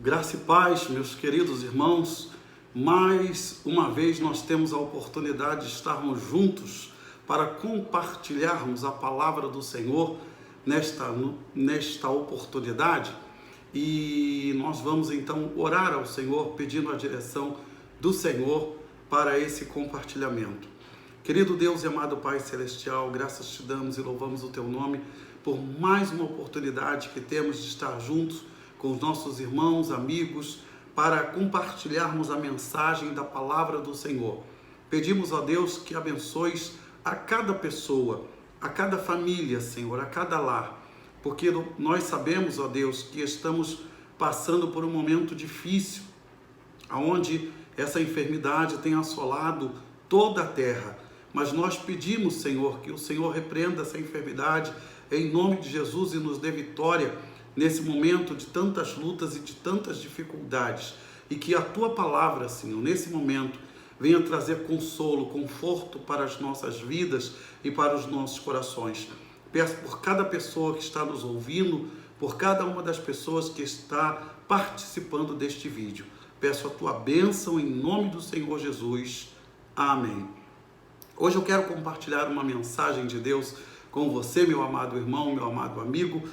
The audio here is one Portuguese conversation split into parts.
Graça e paz, meus queridos irmãos. Mais uma vez nós temos a oportunidade de estarmos juntos para compartilharmos a palavra do Senhor nesta oportunidade. E nós vamos então orar ao Senhor, pedindo a direção do Senhor para esse compartilhamento. Querido Deus e amado Pai Celestial, graças te damos e louvamos o teu nome por mais uma oportunidade que temos de estar juntos com os nossos irmãos, amigos, para compartilharmos a mensagem da palavra do Senhor. Pedimos a Deus que abençoes a cada pessoa, a cada família, Senhor, a cada lar, porque nós sabemos, ó Deus, que estamos passando por um momento difícil, onde essa enfermidade tem assolado toda a terra. Mas nós pedimos, Senhor, que o Senhor repreenda essa enfermidade em nome de Jesus e nos dê vitória nesse momento de tantas lutas e de tantas dificuldades, e que a Tua palavra, Senhor, nesse momento, venha trazer consolo, conforto para as nossas vidas e para os nossos corações. Peço por cada pessoa que está nos ouvindo, por cada uma das pessoas que está participando deste vídeo. Peço a Tua bênção em nome do Senhor Jesus. Amém. Hoje eu quero compartilhar uma mensagem de Deus com você, meu amado irmão, meu amado amigo,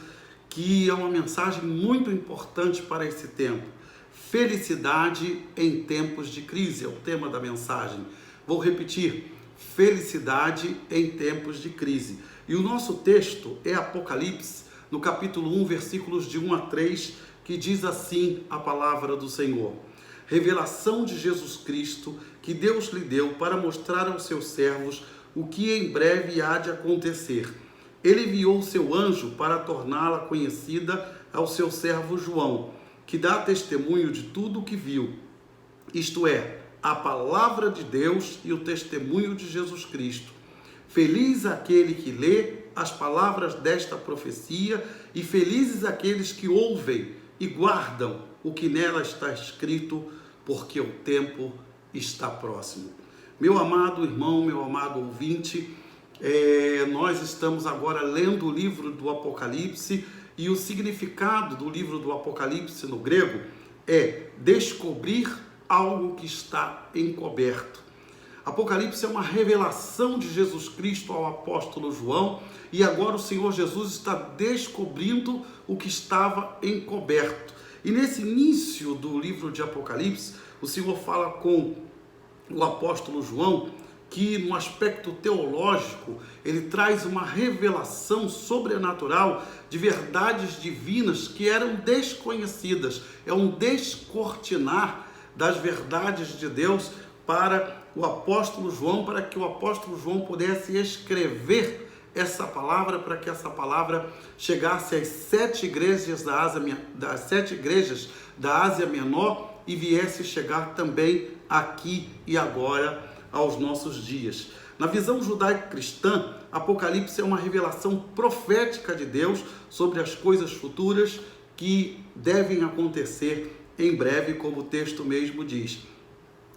que é uma mensagem muito importante para esse tempo. Felicidade em tempos de crise é o tema da mensagem. Vou repetir: felicidade em tempos de crise. E o nosso texto é Apocalipse, no capítulo 1, versículos de 1 a 3, que diz assim a palavra do Senhor: revelação de Jesus Cristo, que Deus lhe deu para mostrar aos seus servos o que em breve há de acontecer. Ele enviou seu anjo para torná-la conhecida ao seu servo João, que dá testemunho de tudo o que viu, isto é, a palavra de Deus e o testemunho de Jesus Cristo. Feliz aquele que lê as palavras desta profecia e felizes aqueles que ouvem e guardam o que nela está escrito, porque o tempo está próximo. Meu amado irmão, meu amado ouvinte, nós estamos agora lendo o livro do Apocalipse, e o significado do livro do Apocalipse no grego é descobrir algo que está encoberto. Apocalipse é uma revelação de Jesus Cristo ao apóstolo João, e agora o Senhor Jesus está descobrindo o que estava encoberto. E nesse início do livro de Apocalipse, o Senhor fala com o apóstolo João que, no aspecto teológico, ele traz uma revelação sobrenatural de verdades divinas que eram desconhecidas. É um descortinar das verdades de Deus para o apóstolo João, para que o apóstolo João pudesse escrever essa palavra, para que essa palavra chegasse às sete igrejas da Ásia Menor e viesse chegar também aqui e agora aos nossos dias. Na visão judaico-cristã, Apocalipse é uma revelação profética de Deus sobre as coisas futuras que devem acontecer em breve, como o texto mesmo diz.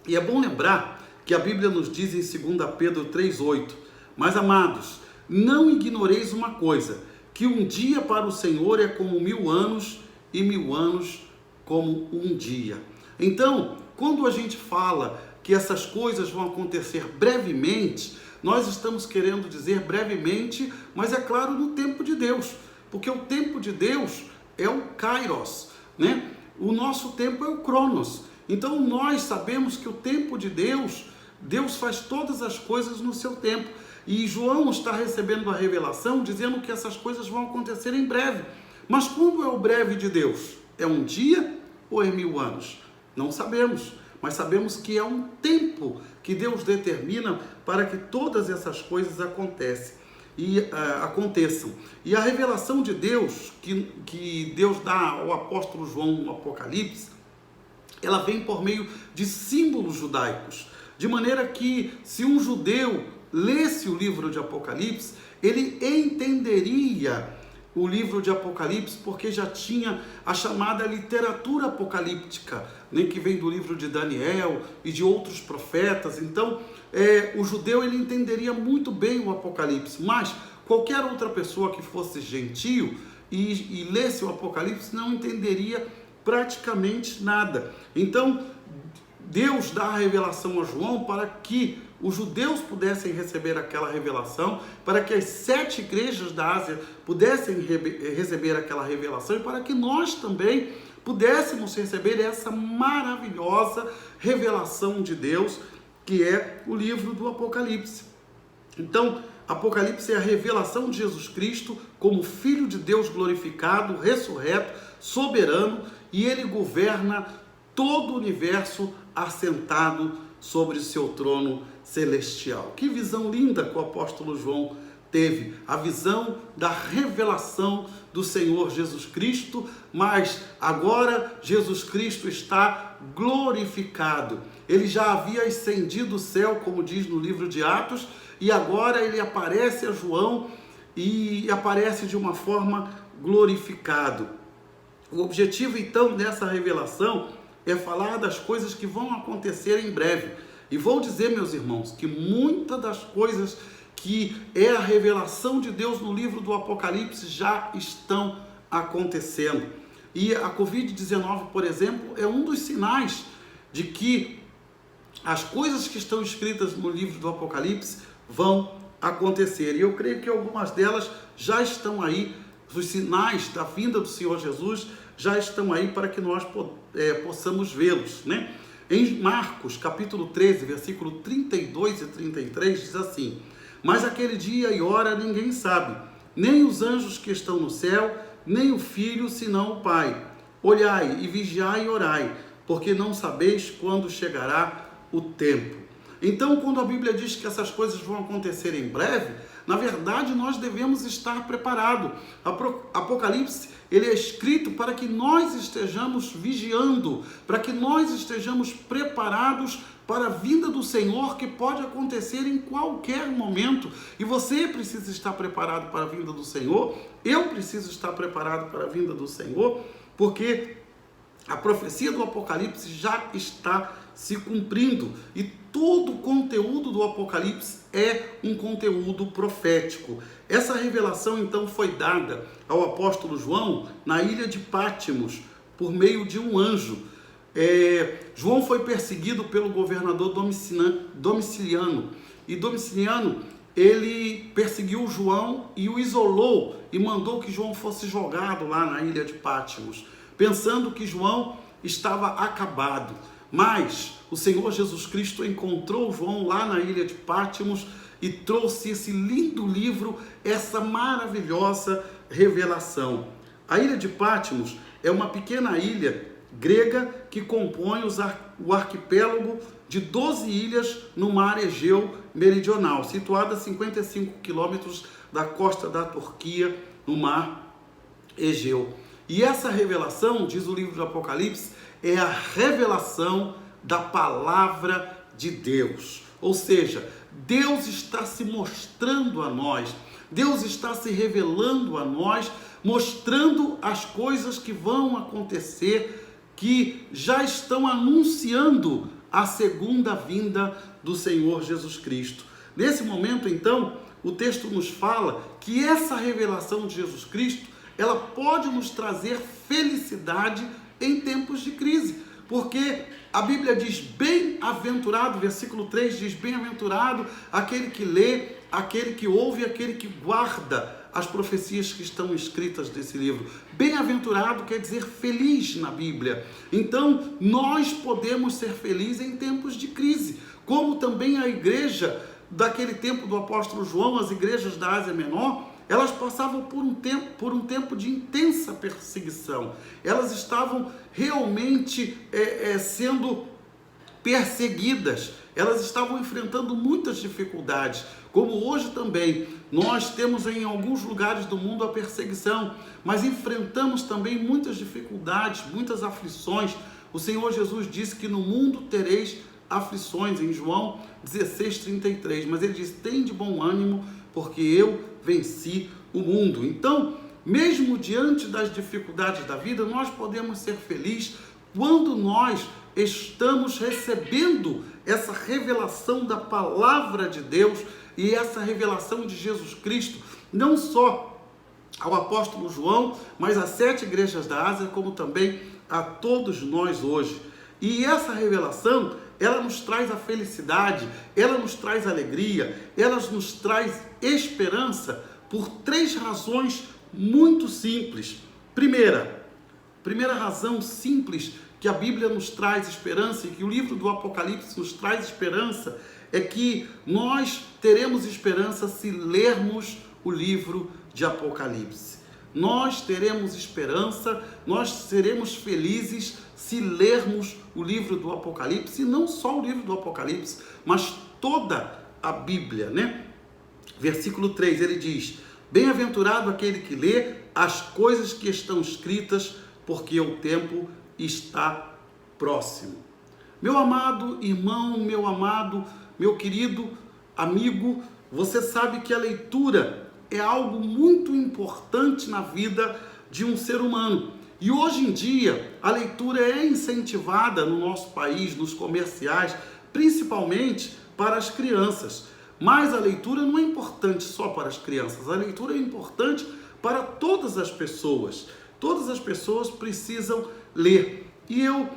E é bom lembrar que a Bíblia nos diz em 2 Pedro 3,8: mas amados, não ignoreis uma coisa, que um dia para o Senhor é como 1000 anos, e 1000 anos como um dia. Então, quando a gente fala que essas coisas vão acontecer brevemente, nós estamos querendo dizer brevemente, mas é claro, no tempo de Deus, porque o tempo de Deus é o Kairos, né? O nosso tempo é o Cronos. Então nós sabemos que o tempo de Deus, Deus faz todas as coisas no seu tempo, e João está recebendo a revelação dizendo que essas coisas vão acontecer em breve. Mas quando é o breve de Deus? É um dia ou é 1000 anos? Não sabemos. Mas sabemos que é um tempo que Deus determina para que todas essas coisas aconteçam. E a revelação de Deus, que Deus dá ao apóstolo João no Apocalipse, ela vem por meio de símbolos judaicos. De maneira que, se um judeu lesse o livro de Apocalipse, ele entenderia o livro de Apocalipse, porque já tinha a chamada literatura apocalíptica, né, que vem do livro de Daniel e de outros profetas. Então, o judeu ele entenderia muito bem o Apocalipse, mas qualquer outra pessoa que fosse gentio e lesse o Apocalipse não entenderia praticamente nada. Então, Deus dá a revelação a João para que os judeus pudessem receber aquela revelação, para que as 7 igrejas da Ásia pudessem receber aquela revelação e para que nós também pudéssemos receber essa maravilhosa revelação de Deus, que é o livro do Apocalipse. Então, Apocalipse é a revelação de Jesus Cristo como Filho de Deus glorificado, ressurreto, soberano, e ele governa todo o universo assentado sobre seu trono celestial. Que visão linda que o apóstolo João teve, a visão da revelação do Senhor Jesus Cristo, mas agora Jesus Cristo está glorificado. Ele já havia ascendido o céu, como diz no livro de Atos, e agora ele aparece a João e aparece de uma forma glorificado. O objetivo então dessa revelação é falar das coisas que vão acontecer em breve. E vou dizer, meus irmãos, que muitas das coisas que é a revelação de Deus no livro do Apocalipse já estão acontecendo. E a Covid-19, por exemplo, é um dos sinais de que as coisas que estão escritas no livro do Apocalipse vão acontecer. E eu creio que algumas delas já estão aí, os sinais da vinda do Senhor Jesus já estão aí para que nós possamos vê-los, né? Em Marcos, capítulo 13, versículo 32 e 33, diz assim: mas aquele dia e hora ninguém sabe, nem os anjos que estão no céu, nem o Filho, senão o Pai. Olhai e vigiai e orai, porque não sabeis quando chegará o tempo. Então, quando a Bíblia diz que essas coisas vão acontecer em breve, na verdade nós devemos estar preparados. Apocalipse, ele é escrito para que nós estejamos vigiando, para que nós estejamos preparados para a vinda do Senhor, que pode acontecer em qualquer momento. E você precisa estar preparado para a vinda do Senhor, eu preciso estar preparado para a vinda do Senhor, porque a profecia do Apocalipse já está se cumprindo e todo o conteúdo do Apocalipse é um conteúdo profético. Essa revelação então foi dada ao apóstolo João na ilha de Pátimos por meio de um anjo. João foi perseguido pelo governador Domiciliano, e Domiciliano ele perseguiu João e o isolou e mandou que João fosse jogado lá na ilha de Pátimos, pensando que João estava acabado. Mas o Senhor Jesus Cristo encontrou João lá na ilha de Pátimos e trouxe esse lindo livro, essa maravilhosa revelação. A ilha de Pátimos é uma pequena ilha grega que compõe o arquipélago de 12 ilhas no mar Egeu meridional, situada a 55 quilômetros da costa da Turquia, no mar Egeu. E essa revelação, diz o livro do Apocalipse, é a revelação da palavra de Deus. Ou seja, Deus está se mostrando a nós, Deus está se revelando a nós, mostrando as coisas que vão acontecer, que já estão anunciando a segunda vinda do Senhor Jesus Cristo. Nesse momento, então, o texto nos fala que essa revelação de Jesus Cristo, ela pode nos trazer felicidade em tempos de crise, porque a Bíblia diz bem-aventurado, versículo 3 diz bem-aventurado aquele que lê, aquele que ouve, aquele que guarda as profecias que estão escritas nesse livro. Bem-aventurado quer dizer feliz na Bíblia. Então, nós podemos ser felizes em tempos de crise, como também a igreja daquele tempo do apóstolo João, as igrejas da Ásia Menor, elas passavam por um tempo de intensa perseguição. Elas estavam realmente sendo perseguidas. Elas estavam enfrentando muitas dificuldades, como hoje também. Nós temos em alguns lugares do mundo a perseguição, mas enfrentamos também muitas dificuldades, muitas aflições. O Senhor Jesus disse que no mundo tereis aflições, em João 16:33, mas ele diz: tem de bom ânimo, porque eu venci o mundo. Então, mesmo diante das dificuldades da vida, nós podemos ser felizes quando nós estamos recebendo essa revelação da palavra de Deus e essa revelação de Jesus Cristo, não só ao apóstolo João, mas às 7 igrejas da Ásia, como também a todos nós hoje. E essa revelação, ela nos traz a felicidade, ela nos traz alegria, ela nos traz esperança por 3 razões muito simples. Primeira razão simples que a Bíblia nos traz esperança e que o livro do Apocalipse nos traz esperança é que nós teremos esperança se lermos o livro de Apocalipse. Nós teremos esperança, nós seremos felizes se lermos o livro do Apocalipse, e não só o livro do Apocalipse, mas toda a Bíblia, né? Versículo 3, ele diz: bem-aventurado aquele que lê as coisas que estão escritas, porque o tempo está próximo. Meu amado irmão, meu querido amigo, você sabe que a leitura é algo muito importante na vida de um ser humano. E hoje em dia, a leitura é incentivada no nosso país, nos comerciais, principalmente para as crianças. Mas a leitura não é importante só para as crianças, a leitura é importante para todas as pessoas. Todas as pessoas precisam ler. E eu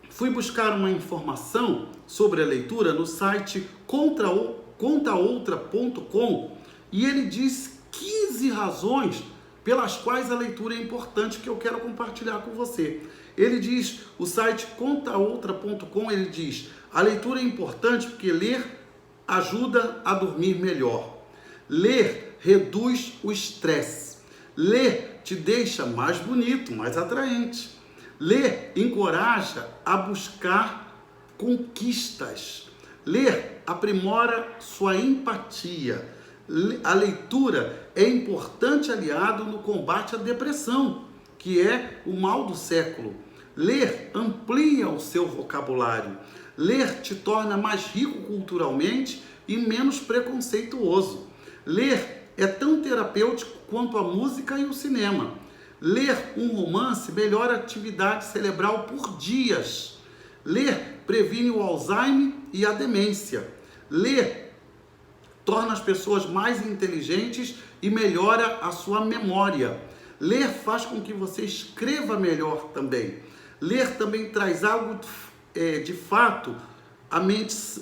fui buscar uma informação sobre a leitura no site contaoutra.com e ele diz 15 razões pelas quais a leitura é importante, que eu quero compartilhar com você. Ele diz, o site contaoutra.com, ele diz: a leitura é importante porque ler ajuda a dormir melhor. Ler reduz o estresse. Ler te deixa mais bonito, mais atraente. Ler encoraja a buscar conquistas. Ler aprimora sua empatia. A leitura é importante aliado no combate à depressão, que é o mal do século. Ler amplia o seu vocabulário. Ler te torna mais rico culturalmente e menos preconceituoso. Ler é tão terapêutico quanto a música e o cinema. Ler um romance melhora a atividade cerebral por dias. Ler previne o Alzheimer e a demência. Ler torna as pessoas mais inteligentes e melhora a sua memória. Ler faz com que você escreva melhor também. Ler também traz algo de fato,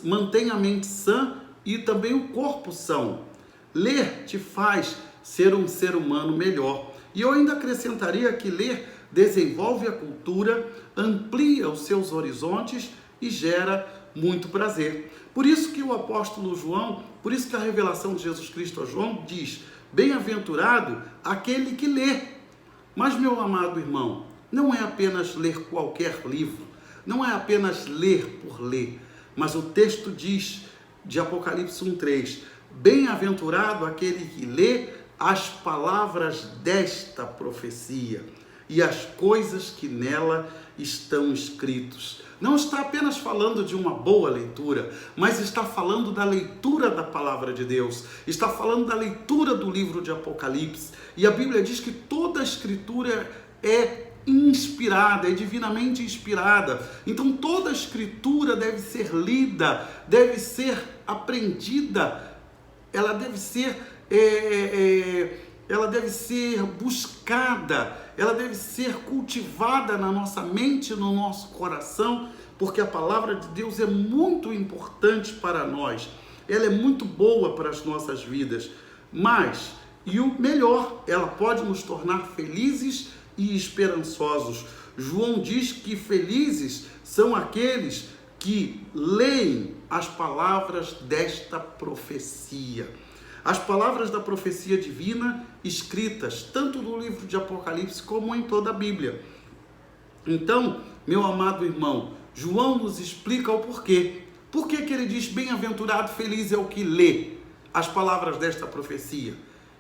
mantém a mente sã e também o corpo são. Ler te faz ser um ser humano melhor. E eu ainda acrescentaria que ler desenvolve a cultura, amplia os seus horizontes e gera muito prazer. Por isso que o apóstolo João, por isso que a revelação de Jesus Cristo a João diz: bem-aventurado aquele que lê. Mas, meu amado irmão, não é apenas ler qualquer livro, não é apenas ler por ler, mas o texto diz, de Apocalipse 1:3, bem-aventurado aquele que lê as palavras desta profecia e as coisas que nela estão escritos. Não está apenas falando de uma boa leitura, mas está falando da leitura da palavra de Deus, está falando da leitura do livro de Apocalipse. E a Bíblia diz que toda a escritura é inspirada, é divinamente inspirada. Então toda a escritura deve ser lida, deve ser aprendida, ela deve ser buscada, ela deve ser cultivada na nossa mente, no nosso coração, porque a palavra de Deus é muito importante para nós, ela é muito boa para as nossas vidas, mas, e o melhor, ela pode nos tornar felizes e esperançosos. João diz que felizes são aqueles que leem as palavras desta profecia. As palavras da profecia divina escritas tanto no livro de Apocalipse como em toda a Bíblia. Então, meu amado irmão, João nos explica o porquê. Por que ele diz bem-aventurado, feliz é o que lê as palavras desta profecia?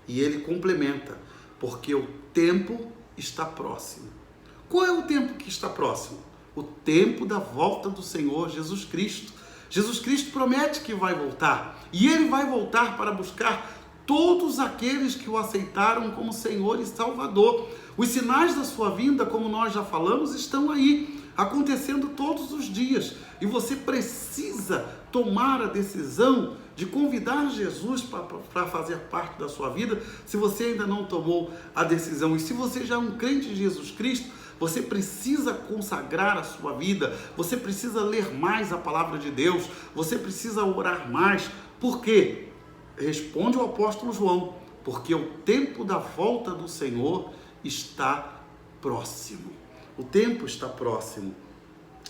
E ele complementa, porque o tempo está próximo. Qual é o tempo que está próximo? O tempo da volta do Senhor Jesus Cristo. Jesus Cristo promete que vai voltar, e Ele vai voltar para buscar todos aqueles que o aceitaram como Senhor e Salvador. Os sinais da sua vinda, como nós já falamos, estão aí, acontecendo todos os dias, e você precisa tomar a decisão de convidar Jesus para fazer parte da sua vida, se você ainda não tomou a decisão. E se você já é um crente de Jesus Cristo, Você precisa consagrar a sua vida, você precisa ler mais a palavra de Deus, você precisa orar mais. Por quê? Responde o apóstolo João, porque o tempo da volta do Senhor está próximo. O tempo está próximo.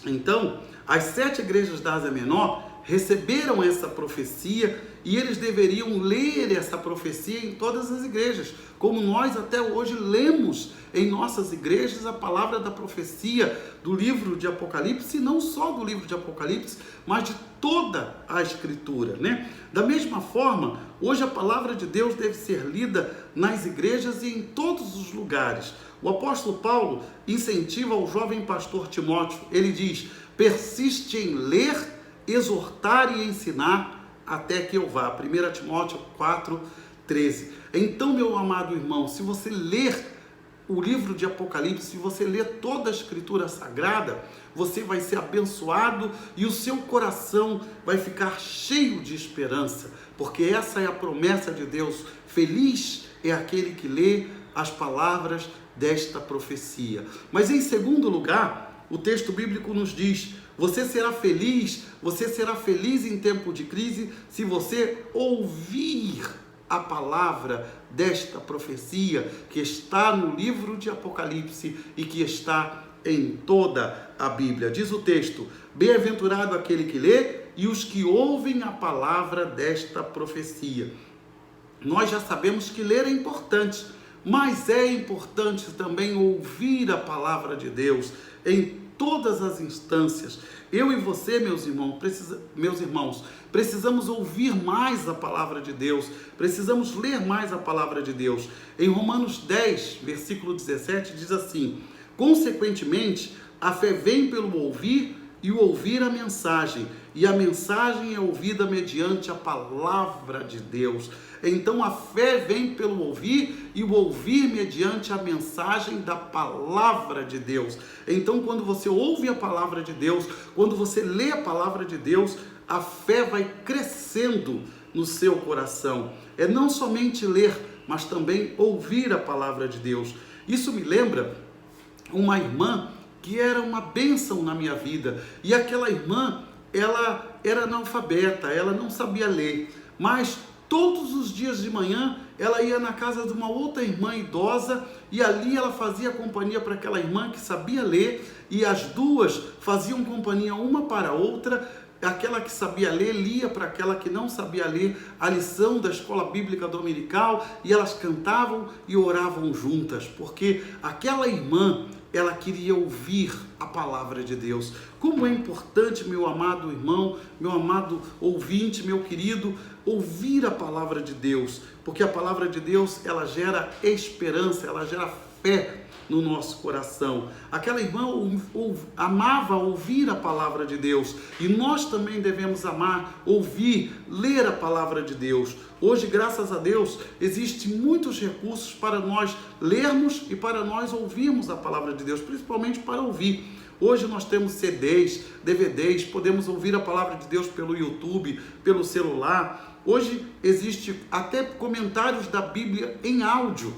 Então, as 7 igrejas da Ásia Menor receberam essa profecia e eles deveriam ler essa profecia em todas as igrejas, como nós até hoje lemos em nossas igrejas a palavra da profecia do livro de Apocalipse, e não só do livro de Apocalipse, mas de toda a Escritura, né? Da mesma forma, hoje a palavra de Deus deve ser lida nas igrejas e em todos os lugares. O apóstolo Paulo incentiva o jovem pastor Timóteo, ele diz: persiste em ler, exortar e ensinar até que eu vá. 1 Timóteo 4:13. Então, meu amado irmão, se você ler o livro de Apocalipse, se você ler toda a Escritura Sagrada, você vai ser abençoado e o seu coração vai ficar cheio de esperança, porque essa é a promessa de Deus. Feliz é aquele que lê as palavras desta profecia. Mas em segundo lugar, o texto bíblico nos diz: você será feliz em tempo de crise se você ouvir a palavra desta profecia que está no livro de Apocalipse e que está em toda a Bíblia. Diz o texto: bem-aventurado aquele que lê e os que ouvem a palavra desta profecia. Nós já sabemos que ler é importante, mas é importante também ouvir a palavra de Deus em todas as instâncias. Eu e você, meus irmãos, precisamos ouvir mais a palavra de Deus, precisamos ler mais a palavra de Deus. Em Romanos 10, versículo 17, diz assim: consequentemente, a fé vem pelo ouvir e o ouvir a mensagem, e a mensagem é ouvida mediante a palavra de Deus. Então a fé vem pelo ouvir e o ouvir mediante a mensagem da palavra de Deus. Então quando você ouve a palavra de Deus, quando você lê a palavra de Deus, a fé vai crescendo no seu coração. É não somente ler, mas também ouvir a palavra de Deus. Isso me lembra uma irmã que era uma bênção na minha vida. E aquela irmã, ela era analfabeta, ela não sabia ler, mas todos os dias de manhã ela ia na casa de uma outra irmã idosa e ali ela fazia companhia para aquela irmã que sabia ler, e as duas faziam companhia uma para a outra. Aquela que sabia ler lia para aquela que não sabia ler a lição da escola bíblica dominical, e elas cantavam e oravam juntas, porque aquela irmã, ela queria ouvir a palavra de Deus. Como é importante, meu amado irmão, meu amado ouvinte, meu querido, ouvir a palavra de Deus, porque a palavra de Deus, ela gera esperança, ela gera fé no nosso coração. Aquela irmã amava ouvir a palavra de Deus, e nós também devemos amar, ouvir, ler a palavra de Deus. Hoje, graças a Deus, existem muitos recursos para nós lermos e para nós ouvirmos a palavra de Deus, principalmente para ouvir. Hoje nós temos CDs, DVDs, podemos ouvir a palavra de Deus pelo YouTube, pelo celular. Hoje existe até comentários da Bíblia em áudio.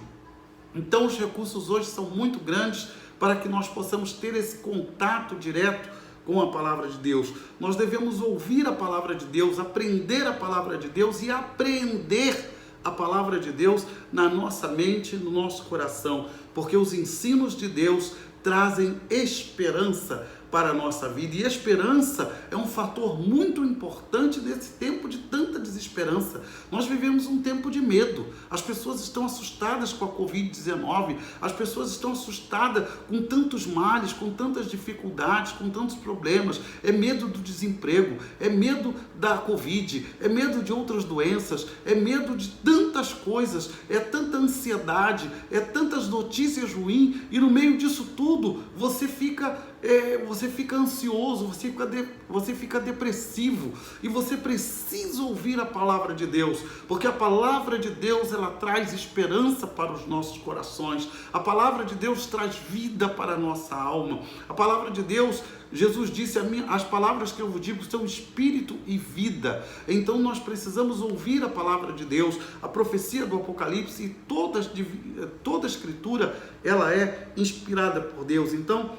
Então os recursos hoje são muito grandes para que nós possamos ter esse contato direto com a palavra de Deus. Nós devemos ouvir a palavra de Deus, aprender a palavra de Deus e aprender a palavra de Deus na nossa mente, no nosso coração, porque os ensinos de Deus trazem esperança para a nossa vida, e esperança é um fator muito importante nesse tempo de tanta desesperança. Nós vivemos um tempo de medo, as pessoas estão assustadas com a Covid-19, as pessoas estão assustadas com tantos males, com tantas dificuldades, com tantos problemas. É medo do desemprego, é medo da Covid, é medo de outras doenças, é medo de tantas coisas, é tanta ansiedade, é tantas notícias ruins, e no meio disso tudo você fica você fica ansioso, você fica depressivo, e você precisa ouvir a palavra de Deus, porque a palavra de Deus, ela traz esperança para os nossos corações, a palavra de Deus traz vida para a nossa alma, a palavra de Deus, Jesus disse, as palavras que eu vos digo são espírito e vida. Então nós precisamos ouvir a palavra de Deus, a profecia do Apocalipse, e toda a escritura, ela é inspirada por Deus. Então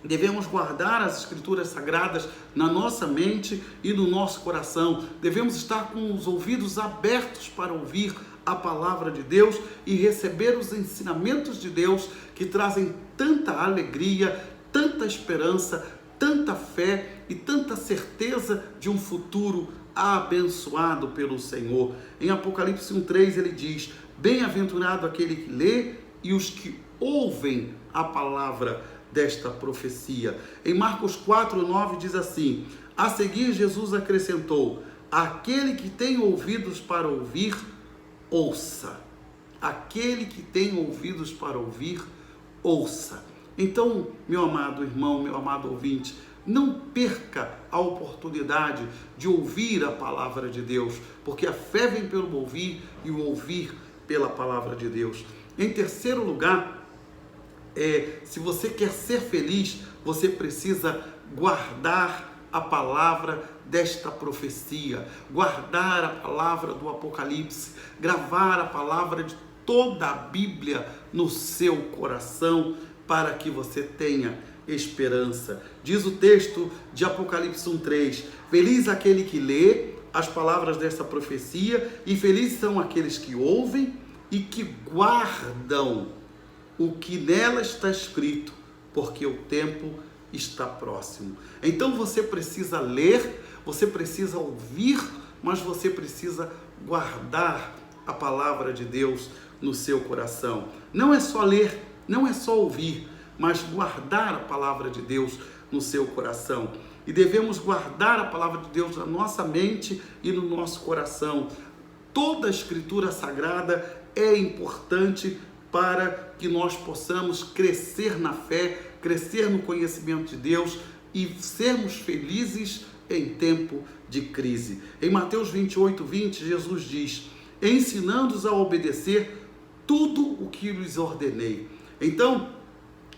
devemos guardar as escrituras sagradas na nossa mente e no nosso coração. Devemos estar com os ouvidos abertos para ouvir a palavra de Deus e receber os ensinamentos de Deus, que trazem tanta alegria, tanta esperança, tanta fé e tanta certeza de um futuro abençoado pelo Senhor. Em Apocalipse 1:3 ele diz: bem-aventurado aquele que lê e os que ouvem a palavra desta profecia. Em Marcos 4:9 diz assim: a seguir Jesus acrescentou: aquele que tem ouvidos para ouvir, ouça. Aquele que tem ouvidos para ouvir, ouça. Então, meu amado irmão, meu amado ouvinte, não perca a oportunidade de ouvir a palavra de Deus, porque a fé vem pelo ouvir e o ouvir pela palavra de Deus. Em terceiro lugar, se você quer ser feliz, você precisa guardar a palavra desta profecia, guardar a palavra do Apocalipse, gravar a palavra de toda a Bíblia no seu coração, para que você tenha esperança. Diz o texto de Apocalipse 1:3: feliz aquele que lê as palavras desta profecia, e felizes são aqueles que ouvem e que guardam o que nela está escrito, porque o tempo está próximo. Então você precisa ler, você precisa ouvir, mas você precisa guardar a palavra de Deus no seu coração. Não é só ler, não é só ouvir, mas guardar a palavra de Deus no seu coração. E devemos guardar a palavra de Deus na nossa mente e no nosso coração. Toda a escritura sagrada é importante para que nós possamos crescer na fé, crescer no conhecimento de Deus e sermos felizes em tempo de crise. Em Mateus 28:20, Jesus diz: ensinando-os a obedecer tudo o que lhes ordenei. Então,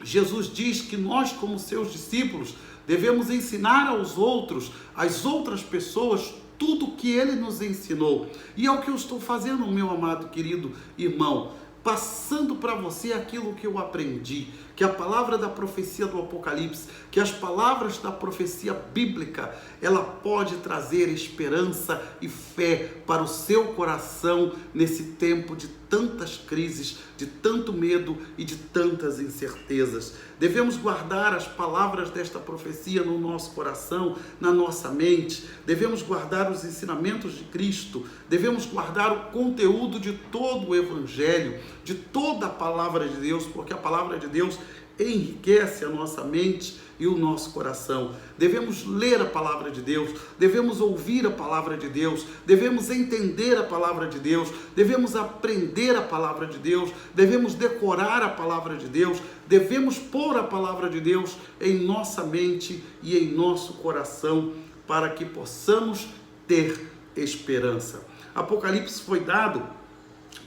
Jesus diz que nós, como seus discípulos, devemos ensinar aos outros, às outras pessoas, tudo o que ele nos ensinou. E é o que eu estou fazendo, meu amado, querido irmão, passando para você aquilo que eu aprendi, que a palavra da profecia do Apocalipse, que as palavras da profecia bíblica, ela pode trazer esperança e fé para o seu coração nesse tempo de tantas crises, de tanto medo e de tantas incertezas. Devemos guardar as palavras desta profecia no nosso coração, na nossa mente. Devemos guardar os ensinamentos de Cristo. Devemos guardar o conteúdo de todo o Evangelho, de toda a palavra de Deus, porque a palavra de Deus enriquece a nossa mente e o nosso coração. Devemos ler a palavra de Deus, devemos ouvir a palavra de Deus, devemos entender a palavra de Deus, devemos aprender a palavra de Deus, devemos decorar a palavra de Deus, devemos pôr a palavra de Deus em nossa mente e em nosso coração, para que possamos ter esperança. Apocalipse foi dado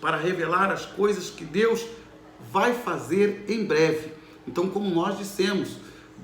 para revelar as coisas que Deus vai fazer em breve. Então, como nós dissemos,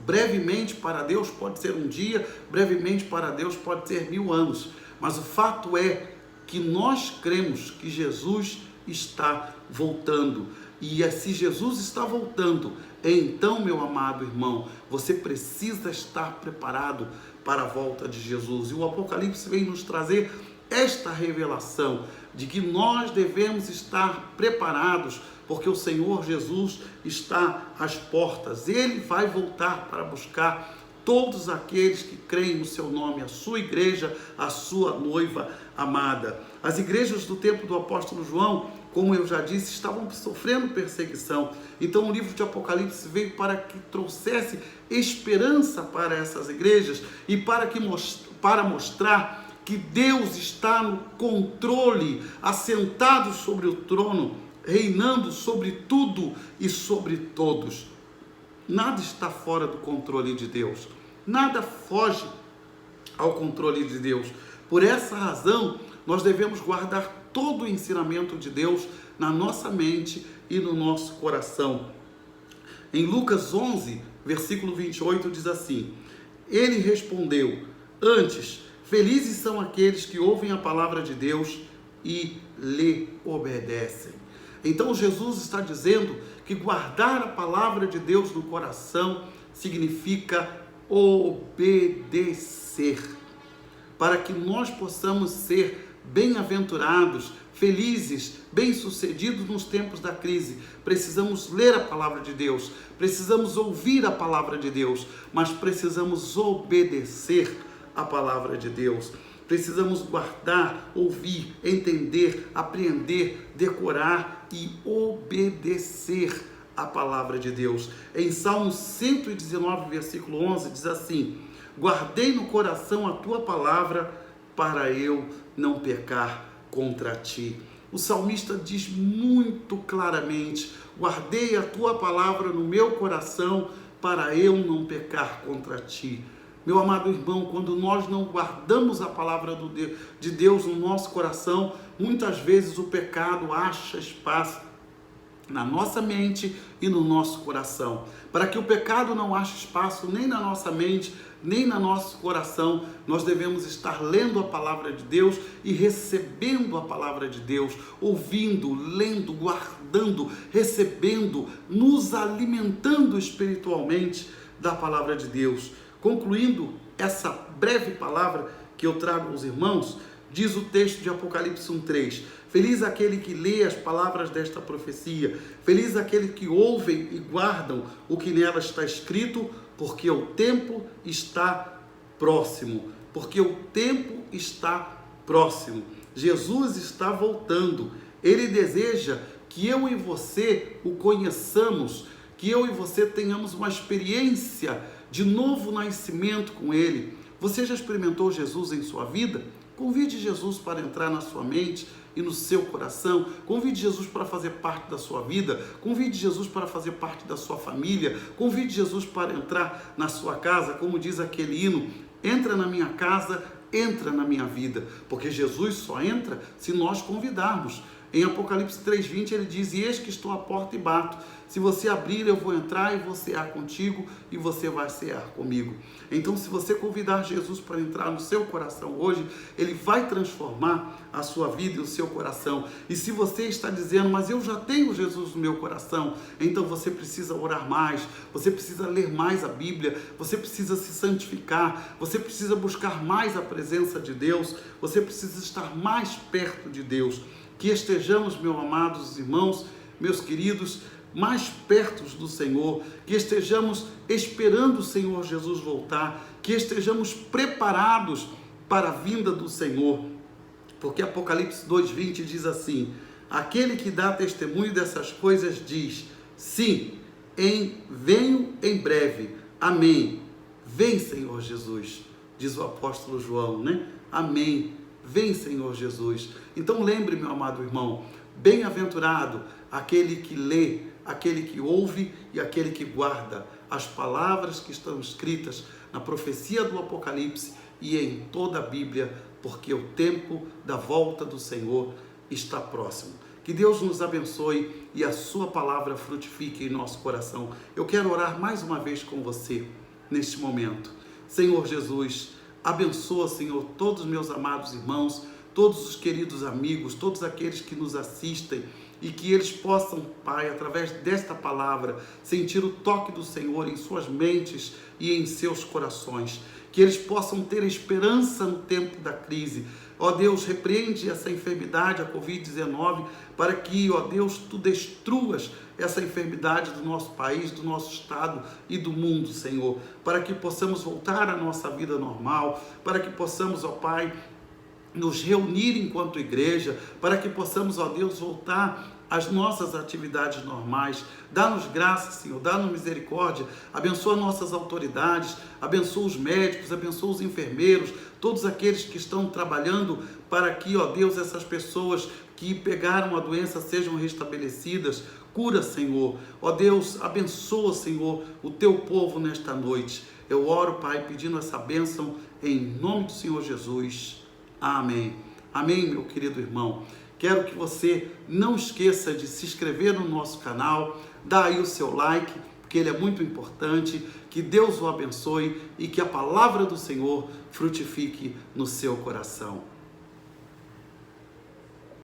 brevemente para Deus pode ser um dia, brevemente para Deus pode ser 1000 anos. Mas o fato é que nós cremos que Jesus está voltando. E se Jesus está voltando, então, meu amado irmão, você precisa estar preparado para a volta de Jesus. E o Apocalipse vem nos trazer esta revelação de que nós devemos estar preparados, porque o Senhor Jesus está às portas. Ele vai voltar para buscar todos aqueles que creem no seu nome, a sua igreja, a sua noiva amada. As igrejas do tempo do apóstolo João, como eu já disse, estavam sofrendo perseguição. Então o livro de Apocalipse veio para que trouxesse esperança para essas igrejas e para mostrar que Deus está no controle, assentado sobre o trono, reinando sobre tudo e sobre todos. Nada está fora do controle de Deus. Nada foge ao controle de Deus. Por essa razão, nós devemos guardar todo o ensinamento de Deus na nossa mente e no nosso coração. Em Lucas 11, versículo 28, diz assim: ele respondeu: antes, felizes são aqueles que ouvem a palavra de Deus e lhe obedecem. Então Jesus está dizendo que guardar a palavra de Deus no coração significa obedecer, para que nós possamos ser bem-aventurados, felizes, bem-sucedidos nos tempos da crise. Precisamos ler a palavra de Deus, precisamos ouvir a palavra de Deus, mas precisamos obedecer a palavra de Deus. Precisamos guardar, ouvir, entender, apreender, decorar e obedecer a palavra de Deus. Em Salmo 119, versículo 11, diz assim: guardei no coração a tua palavra para eu não pecar contra ti. O salmista diz muito claramente: guardei a tua palavra no meu coração para eu não pecar contra ti. Meu amado irmão, quando nós não guardamos a palavra de Deus no nosso coração, muitas vezes o pecado acha espaço na nossa mente e no nosso coração. Para que o pecado não ache espaço nem na nossa mente, nem no nosso coração, nós devemos estar lendo a palavra de Deus e recebendo a palavra de Deus, ouvindo, lendo, guardando, recebendo, nos alimentando espiritualmente da palavra de Deus. Concluindo essa breve palavra que eu trago aos irmãos, diz o texto de Apocalipse 1:3: feliz aquele que lê as palavras desta profecia, feliz aquele que ouvem e guardam o que nela está escrito, porque o tempo está próximo. Porque o tempo está próximo. Jesus está voltando. Ele deseja que eu e você o conheçamos, que eu e você tenhamos uma experiência de novo nascimento com Ele. Você já experimentou Jesus em sua vida? Convide Jesus para entrar na sua mente e no seu coração. Convide Jesus para fazer parte da sua vida. Convide Jesus para fazer parte da sua família. Convide Jesus para entrar na sua casa, como diz aquele hino: entra na minha casa, entra na minha vida. Porque Jesus só entra se nós convidarmos. Em Apocalipse 3:20 ele diz: eis que estou à porta e bato. Se você abrir, eu vou entrar e vou cear contigo e você vai cear comigo. Então, se você convidar Jesus para entrar no seu coração hoje, Ele vai transformar a sua vida e o seu coração. E se você está dizendo: mas eu já tenho Jesus no meu coração, então você precisa orar mais, você precisa ler mais a Bíblia, você precisa se santificar, você precisa buscar mais a presença de Deus, você precisa estar mais perto de Deus. Que estejamos, meus amados irmãos, meus queridos, mais perto do Senhor, que estejamos esperando o Senhor Jesus voltar, que estejamos preparados para a vinda do Senhor, porque Apocalipse 2:20 diz assim: aquele que dá testemunho dessas coisas diz: sim, venho em breve, amém, vem Senhor Jesus, diz o apóstolo João, né? Amém, vem Senhor Jesus. Então lembre, meu amado irmão, bem-aventurado aquele que lê, aquele que ouve e aquele que guarda as palavras que estão escritas na profecia do Apocalipse e em toda a Bíblia, porque o tempo da volta do Senhor está próximo. Que Deus nos abençoe e a sua palavra frutifique em nosso coração. Eu quero orar mais uma vez com você neste momento. Senhor Jesus, abençoa, Senhor, todos os meus amados irmãos, todos os queridos amigos, todos aqueles que nos assistem, e que eles possam, Pai, através desta palavra, sentir o toque do Senhor em suas mentes e em seus corações. Que eles possam ter esperança no tempo da crise. Ó Deus, repreende essa enfermidade, a Covid-19, para que, ó Deus, Tu destruas essa enfermidade do nosso país, do nosso estado e do mundo, Senhor. Para que possamos voltar à nossa vida normal, para que possamos, ó Pai, nos reunir enquanto igreja, para que possamos, ó Deus, voltar às nossas atividades normais. Dá-nos graça, Senhor, dá-nos misericórdia, abençoa nossas autoridades, abençoa os médicos, abençoa os enfermeiros, todos aqueles que estão trabalhando para que, ó Deus, essas pessoas que pegaram a doença sejam restabelecidas. cura, Senhor. Ó Deus, abençoa, Senhor, o teu povo nesta noite. Eu oro, Pai, pedindo essa bênção em nome do Senhor Jesus. Amém. Amém, meu querido irmão. Quero que você não esqueça de se inscrever no nosso canal, dá aí o seu like, porque ele é muito importante. Que Deus o abençoe e que a palavra do Senhor frutifique no seu coração.